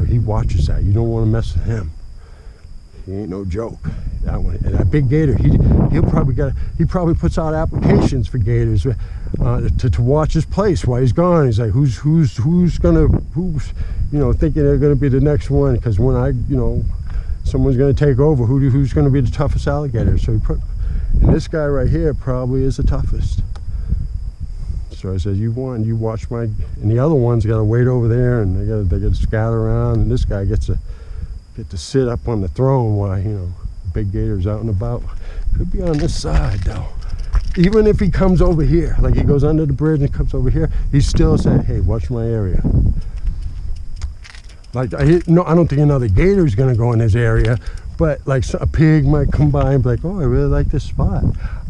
so he watches that. You don't want to mess with him. He ain't no joke. That one, and that big gator, he probably puts out applications for gators to watch his place while he's gone. He's like, who's thinking they're gonna be the next one, because when someone's gonna take over, who's gonna be the toughest alligator. So and this guy right here probably is the toughest. So I said, you watch my, and the other ones got to wait over there, and they got to scatter around, and this guy gets to sit up on the throne while big gator's out and about. Could be on this side though. Even if he comes over here, like he goes under the bridge and comes over here, he's still saying, hey, watch my area. Like I don't think another gator is gonna go in this area, but like a pig might come by and be like, oh, I really like this spot.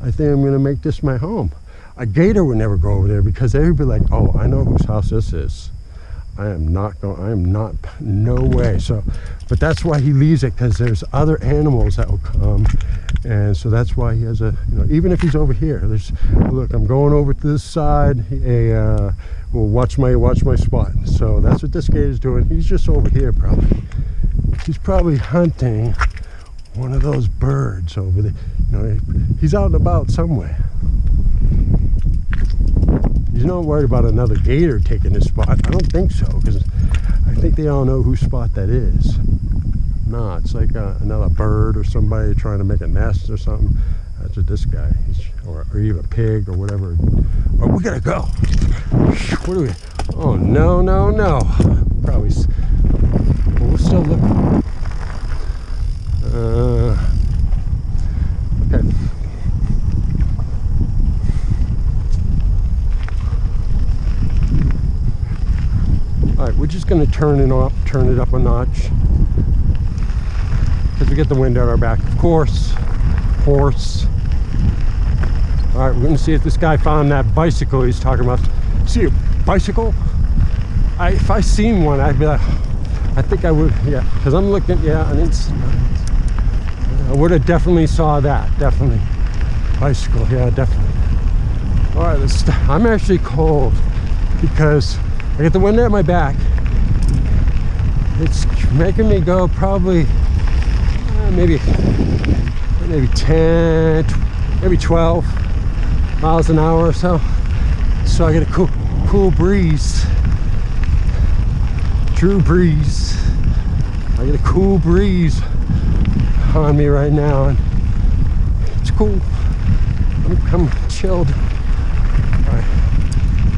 I think I'm gonna make this my home. A gator would never go over there, because they would be like, oh, I know whose house this is. no way. So, but that's why he leaves it, because there's other animals that will come. And so that's why he has even if he's over here, look, I'm going over to this side, well, watch my spot. So that's what this gator's doing. He's just over here probably. He's probably hunting one of those birds over there. He's out and about somewhere. He's not worried about another gator taking his spot. I don't think so, because I think they all know whose spot that is. No, it's like another bird or somebody trying to make a nest or something. That's what this guy is, or even a pig or whatever. Oh, we gotta go. What do we? Oh, no. Probably. Well, we're still looking. Okay. All right, we're just going to turn it up a notch, because we get the wind at our back. Of course, horse. All right, we're going to see if this guy found that bicycle he's talking about. See a bicycle? If I seen one, I'd be like, I think I would, yeah, because I'm looking, yeah, and I would have definitely saw that, definitely. Bicycle, yeah, definitely. All right, I'm actually cold, because I get the wind at my back. It's making me go probably maybe 10, maybe 12 miles an hour or so. So I get a cool breeze. True breeze. I get a cool breeze on me right now, and it's cool. I'm chilled. All right.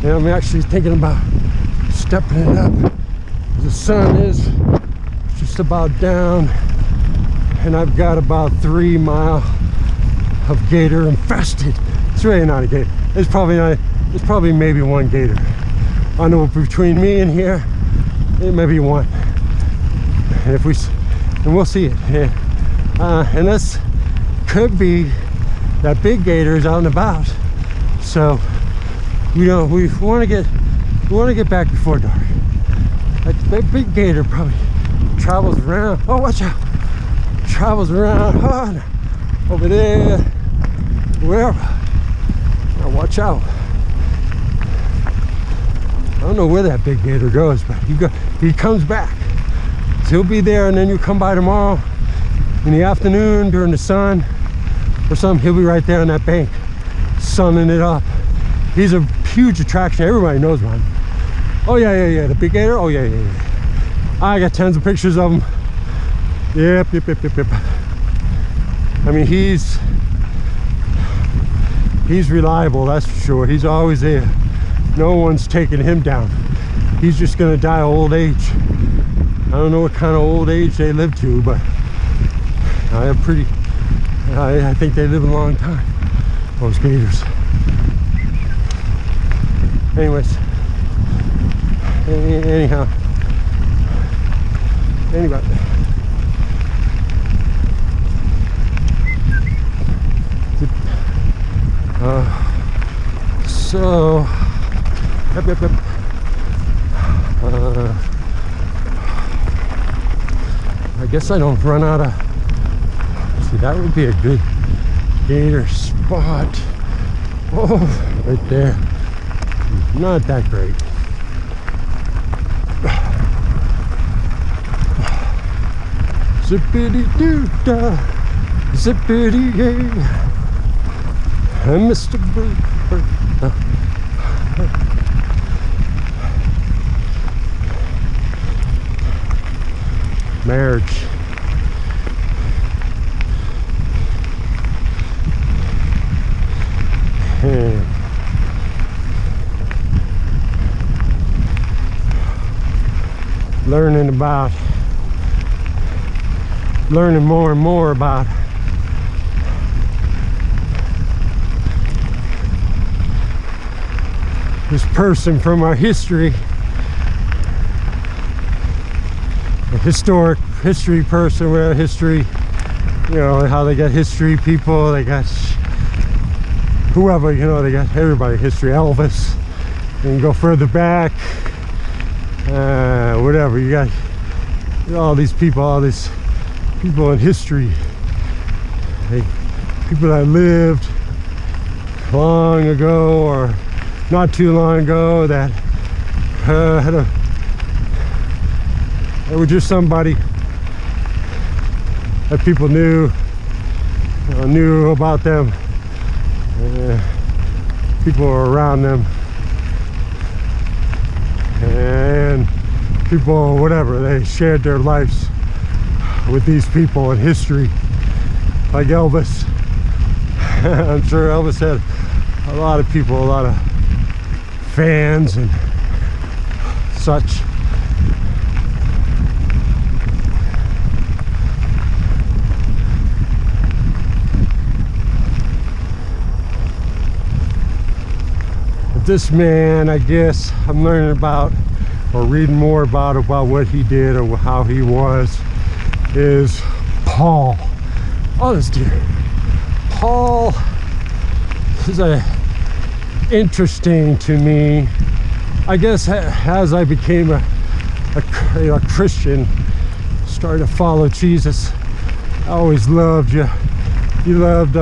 And I'm actually thinking about stepping it up. The sun is just about down, and I've got about 3 miles of gator infested. It's really not a gator. It's probably maybe one gator. I know between me and here, it may be one. And we'll see it. Yeah. And this could be that big gator is out and about. So we want to get back before dark. That big gator probably travels around. Oh, watch out! Travels around over there, wherever. Now watch out. I don't know where that big gator goes, but he comes back. So he'll be there, and then you come by tomorrow in the afternoon during the sun or something. He'll be right there on that bank, sunning it up. He's a huge attraction. Everybody knows one. Oh yeah, the big gator. Oh yeah. I got tons of pictures of him. Yep. I mean, he's reliable, that's for sure. He's always there. No one's taking him down. He's just gonna die of old age. I don't know what kind of old age they live to, but I think they live a long time, those gators. Anyways, anyhow, anybody. So, yep. I guess I don't run out of. See, that would be a good gator spot. Oh, right there. Not that great. Zippity-doo-dah, zippity-yay. And Mr. Bluebird. Marriage. And learning more and more about this person from our history, a historic history person with a history, you know, how they got history people, they got whoever, you know, they got everybody history, Elvis, and go further back, whatever, you got all these people in history, people that lived long ago or not too long ago that they were just somebody that people knew about them, people were around them, and people, whatever, they shared their lives with these people in history, like Elvis. I'm sure Elvis had a lot of people, a lot of fans and such. But this man, I guess I'm learning about or reading more about what he did or how he was, is Paul. Oh, this dude. Paul is interesting to me. I guess as I became a Christian, started to follow Jesus, I always loved you. You loved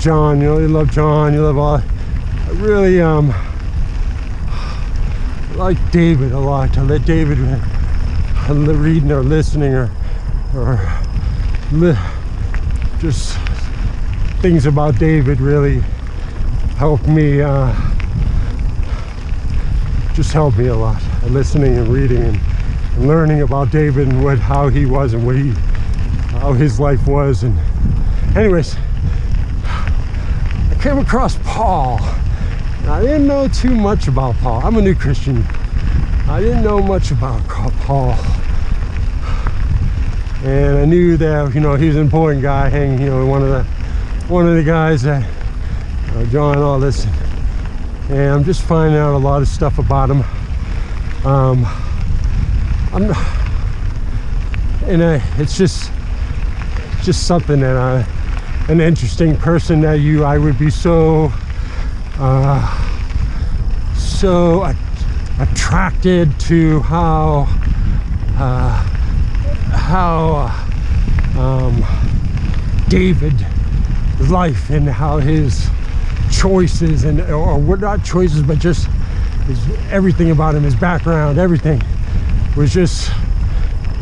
John. You know, you love John. You love all. I really like David a lot. To let David reading or listening or just things about David really helped me. Just helped me a lot. Listening and reading and learning about David and how he was and how his life was. And anyways, I came across Paul. I didn't know too much about Paul. I'm a new Christian. I didn't know much about Paul. And I knew that, you know, he was an important guy, hanging, you know, one of the guys that John, all this. And I'm just finding out a lot of stuff about him. It's just something that an interesting person that I would be so attracted to how David's life and how his choices or what, not choices, but just everything about him, his background, everything was just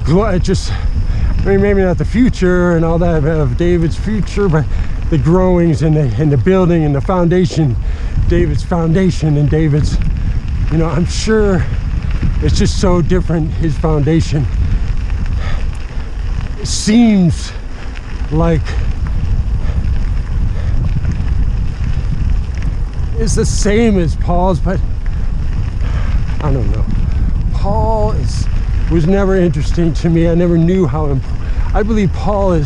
I mean, maybe not the future and all that of David's future, but the growings and the building and the foundation, David's foundation and David's, you know, I'm sure it's just so different. His foundation seems like it's the same as Paul's, but I don't know. Paul was never interesting to me. I never knew how I believe Paul he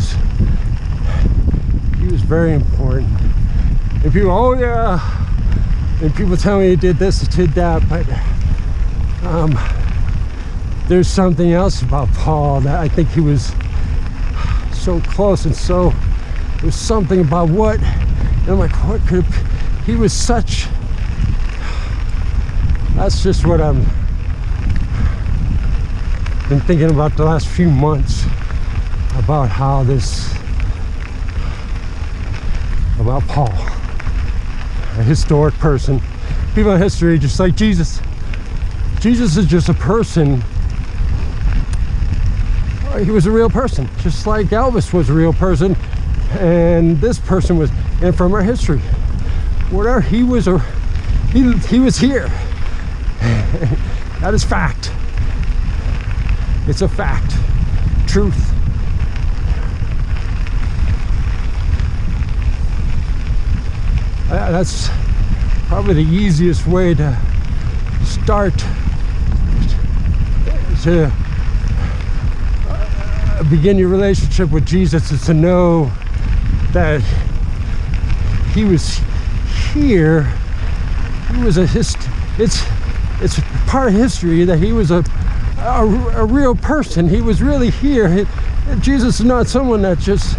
was very important. And people, oh yeah, and people tell me he did this, he did that, but there's something else about Paul that I think he was so close, and so there's something about what, and I'm like, what could he was such, that's just what I'm been thinking about the last few months, about how about Paul, a historic person. People in history, just like Jesus. Jesus is just a person he was a real person, just like Elvis was a real person, and this person was, and from our history, whatever, he was here. That is fact. It's a fact. Truth. That's probably the easiest way to start to begin your relationship with Jesus, is to know that he was here. He was it's part of history that he was a real person. He was really here. Jesus is not someone that just,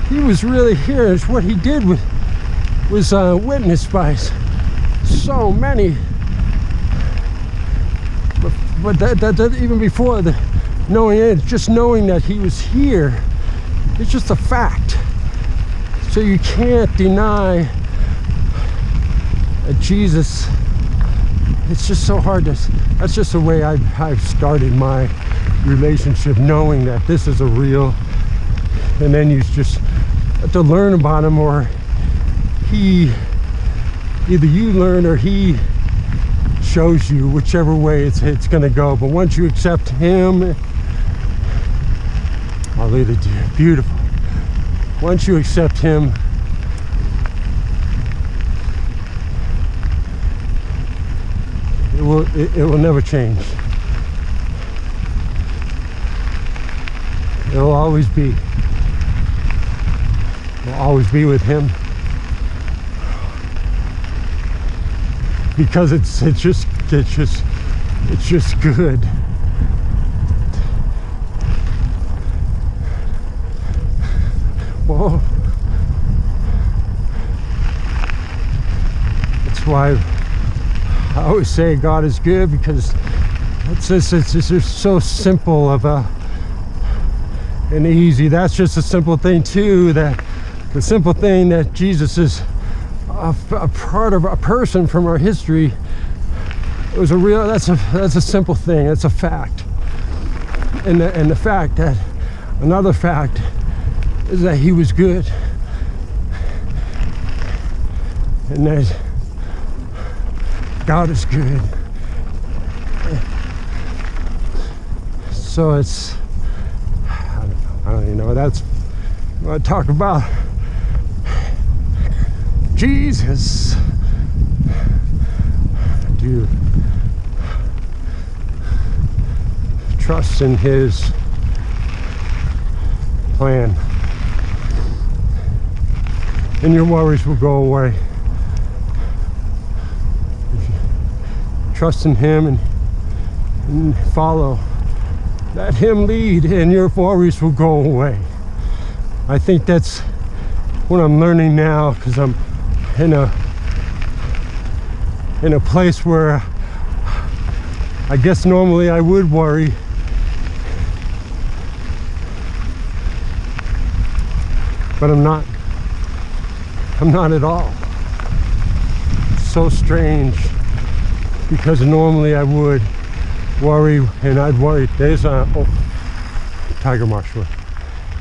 he was really here. It's what he did was witnessed by so many. But that even before the knowing it, just knowing that he was here, it's just a fact. So you can't deny that Jesus. It's just so hard to, that's just the way I've started my relationship, knowing that this is a real, and then you just have to learn about him, or either you learn or he shows you, whichever way it's gonna go. But once you accept him, I'll leave it to you. Beautiful. Once you accept him, it will never change. It will always be. It will always be with him. Because it's just good. Well, that's why I always say God is good, because it's just so simple of and easy. That's just a simple thing too, that the simple thing that Jesus is a part of a person from our history. It was a real, that's a simple thing. It's a fact. And the fact that, another fact is that he was good, and that God is good. So it's, I don't even know. That's what I talk about. Jesus. Do trust in his plan, and your worries will go away. Trust in him and follow, let him lead, and your worries will go away. I think that's what I'm learning now, because I'm in a place where I guess normally I would worry, but I'm not at all. It's so strange, because normally I would worry, and I'd worry. There's a tiger marshmallow.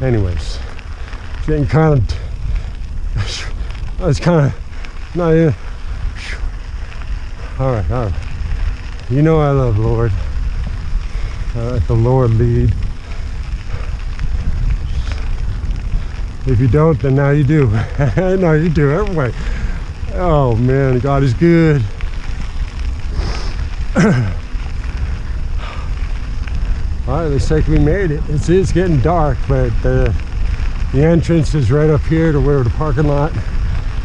Anyways, getting kind of, I was kind of not even. All right. You know I love Lord. Let the Lord lead. If you don't, then now you do. No, you do everybody. Oh man, God is good. All right, looks like we made it. It's getting dark, but the entrance is right up here to where the parking lot.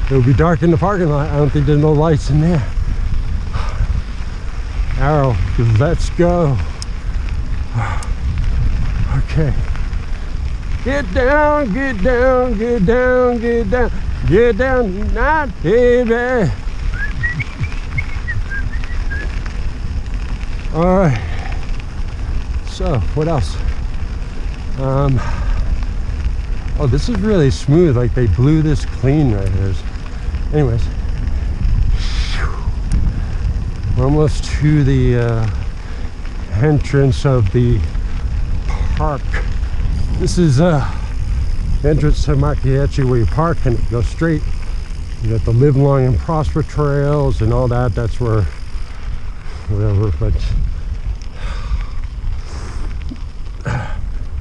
It'll be dark in the parking lot. I don't think there's no lights in there. Arrow, let's go. Okay. Get down, get down, get down, get down, get down tonight, baby. All right. So, what else? Oh, this is really smooth. Like they blew this clean right here. Anyways, we're almost to the entrance of the Park. This is entrance to Makiachi where you park and go straight. You got the Live Long and Prosper trails and all that. That's where, whatever, but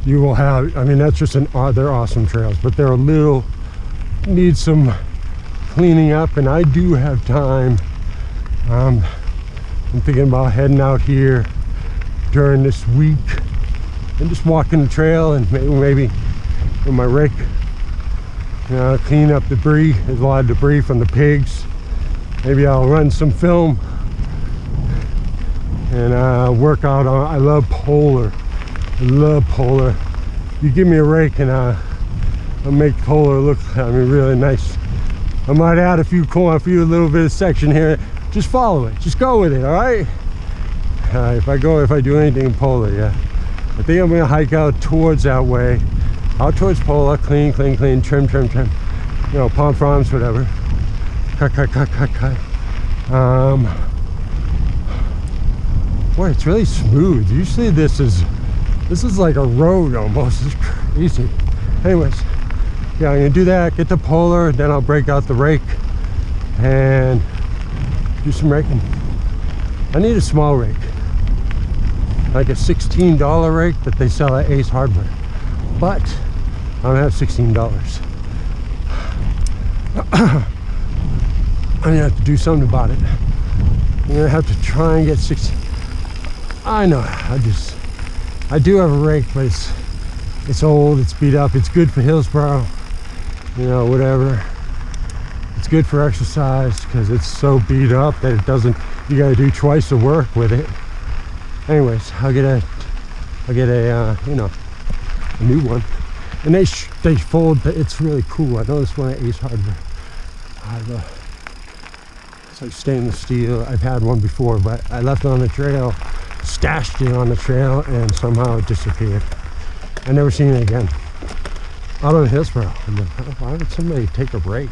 you will have, I mean, that's just they're awesome trails, but they're a little, need some cleaning up, and I do have time. I'm thinking about heading out here during this week and just walking the trail and maybe with my rake, you know, clean up debris. There's a lot of debris from the pigs. Maybe I'll run some film and work out on, I love polar. I love polar. You give me a rake and I'll make polar look, I mean, really nice. I might add a few little bit of section here. Just follow it, just go with it, all right? If I do anything in polar, yeah. I think I'm gonna hike out towards that way, out towards polar, clean, trim. You know, palm fronds, whatever. Cut. Boy, it's really smooth. Usually this is like a road almost. It's crazy. Anyways, yeah, I'm gonna do that, get the polar, then I'll break out the rake and do some raking. I need a small rake, like a $16 rake that they sell at Ace Hardware, but I don't have $16. I'm gonna have to do something about it. I'm gonna have to try and get 16. I know, I do have a rake, but it's old, it's beat up. It's good for Hillsborough, you know, whatever. It's good for exercise because it's so beat up that it doesn't, you got to do twice the work with it. Anyways, I'll get a you know, a new one, and they fold. It's really cool. I know this one at Ace Hardware. It's like stainless steel. I've had one before, but I left it on the trail, stashed it on the trail, and somehow it disappeared. I never seen it again. Out on Hillsborough. Why would somebody take a break?